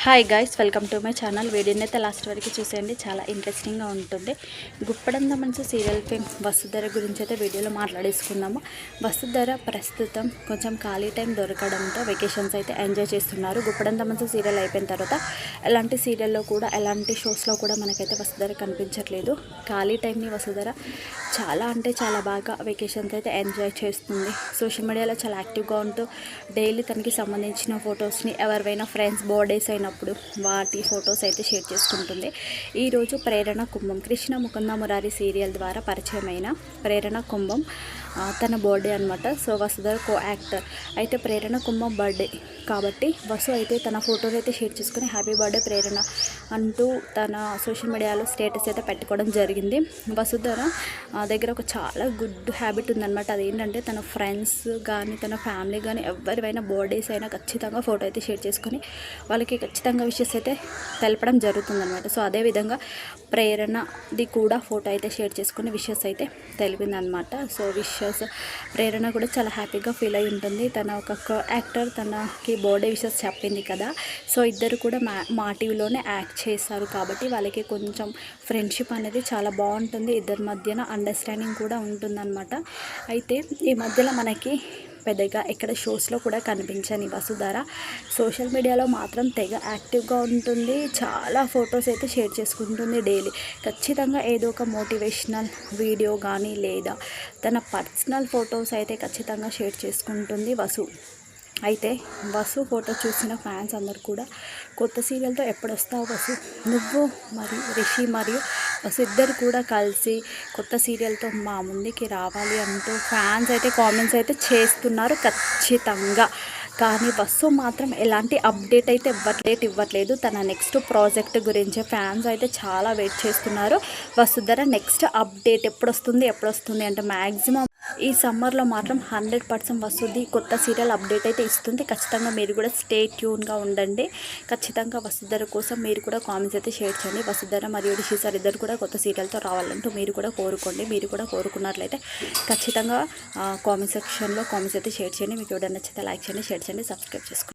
Hi guys, welcome to my channel. వీడియోని అయితే last వరకు చూసేయండి, చాలా ఇంట్రెస్టింగ్గా ఉంటుంది. గుప్పడంత మంచి సీరియల్ ఫేమ్ వసుధర గురించి అయితే వీడియోలో మాట్లాడేసుకుందాము. వసుధర ప్రస్తుతం కొంచెం ఖాళీ టైం దొరకడంతో వెకేషన్స్ అయితే ఎంజాయ్ చేస్తున్నారు. గుప్పడంత మంచి సీరియల్ అయిపోయిన తర్వాత ఎలాంటి సీరియల్లో కూడా ఎలాంటి షోస్లో కూడా మనకైతే వసుధర కనిపించట్లేదు. ఖాళీ టైంని వసుధర చాలా అంటే చాలా బాగా వెకేషన్స్ అయితే ఎంజాయ్ చేస్తుంది. సోషల్ మీడియాలో చాలా యాక్టివ్గా ఉంటూ డైలీ తనకి సంబంధించిన ఫొటోస్ని ఎవరివైనా ఫ్రెండ్స్ బర్త్డేస్ అయినప్పుడు వాటి ఫొటోస్ అయితే షేర్ చేసుకుంటుంది. ఈరోజు ప్రేరణ కుంభం కృష్ణ ముకుంద మురారి సీరియల్ ద్వారా పరిచయమైన ప్రేరణ కుంభం తన బర్త్డే అనమాట. సో వసుధర కో యాక్టర్ అయితే ప్రేరణ కుంభం బర్త్డే కాబట్టి వసు అయితే తన ఫోటోలు అయితే షేర్ చేసుకుని హ్యాపీ బర్త్డే ప్రేరణ అంటూ తన సోషల్ మీడియాలో స్టేటస్ అయితే పెట్టుకోవడం జరిగింది. వసుధర దగ్గర ఒక చాలా గుడ్ హ్యాబిట్ ఉందన్నమాట. అదేంటంటే తన ఫ్రెండ్స్ కానీ తన ఫ్యామిలీ కానీ ఎవరివైనా బర్త్డేస్ అయినా ఖచ్చితంగా ఫోటో అయితే షేర్ చేసుకొని వాళ్ళకి ఖచ్చితంగా విషెస్ అయితే తెలపడం జరుగుతుందన్నమాట. సో అదేవిధంగా ప్రేరణది కూడా ఫోటో అయితే షేర్ చేసుకుని విషెస్ అయితే తెలిపిందనమాట. సో విషెస్ ప్రేరణ కూడా చాలా హ్యాపీగా ఫీల్ అయి ఉంటుంది. తన ఒక యాక్టర్ తనకి బర్త్డే విషెస్ చెప్పింది కదా. సో ఇద్దరు కూడా మా టీవీలోనే యాక్ట్ చేస్తారు కాబట్టి వాళ్ళకి కొంచెం ఫ్రెండ్షిప్ అనేది చాలా బాగుంటుంది. ఇద్దరి మధ్యన అండర్స్టాండింగ్ కూడా ఉంటుందన్నమాట. అయితే ఈ మధ్యలో మనకి పెద్దగా ఎక్కడ షోస్లో కూడా కనిపించని వసుధర సోషల్ మీడియాలో మాత్రం తెగ యాక్టివ్గా ఉంటుంది. చాలా ఫొటోస్ అయితే షేర్ చేసుకుంటుంది డైలీ. ఖచ్చితంగా ఏదో ఒక మోటివేషనల్ వీడియో కానీ లేదా తన పర్సనల్ ఫొటోస్ అయితే ఖచ్చితంగా షేర్ చేసుకుంటుంది వసు. అయితే వసు ఫోటో చూసిన ఫ్యాన్స్ అందరు కూడా కొత్త సీరియల్తో ఎప్పుడు వస్తావు వసు, నువ్వు మరియు రిషి మరియు వసు ఇద్దరు కూడా కలిసి కొత్త సీరియల్తో మా ముందుకి రావాలి అంటూ ఫ్యాన్స్ అయితే కామెంట్స్ అయితే చేస్తున్నారు ఖచ్చితంగా. కానీ వసు మాత్రం ఎలాంటి అప్డేట్ అయితే ఇవ్వట్లేదు. తన నెక్స్ట్ ప్రాజెక్ట్ గురించి ఫ్యాన్స్ అయితే చాలా వెయిట్ చేస్తున్నారు. వసుధర నెక్స్ట్ అప్డేట్ ఎప్పుడు వస్తుంది అంటే మ్యాక్సిమం ఈ సమ్మర్లో మాత్రం 100% వసుది కొత్త సీరియల్ అప్డేట్ అయితే ఇస్తుంది. ఖచ్చితంగా మీరు కూడా స్టే ట్యూన్గా ఉండండి. ఖచ్చితంగా వసుధర కోసం మీరు కూడా కామెంట్స్ అయితే షేర్ చేయండి. వసుధర మరియు రిషి సార్ ఇద్దరు కూడా కొత్త సీరియల్తో రావాలంటూ మీరు కూడా కోరుకోండి. మీరు కూడా కోరుకున్నట్లయితే ఖచ్చితంగా కామెంట్ సెక్షన్లో కామెంట్స్ అయితే షేర్ చేయండి. మీకు ఎవరైనా నచ్చితే లైక్ చేయండి, షేర్ చేయండి, సబ్స్క్రైబ్ చేసుకోండి.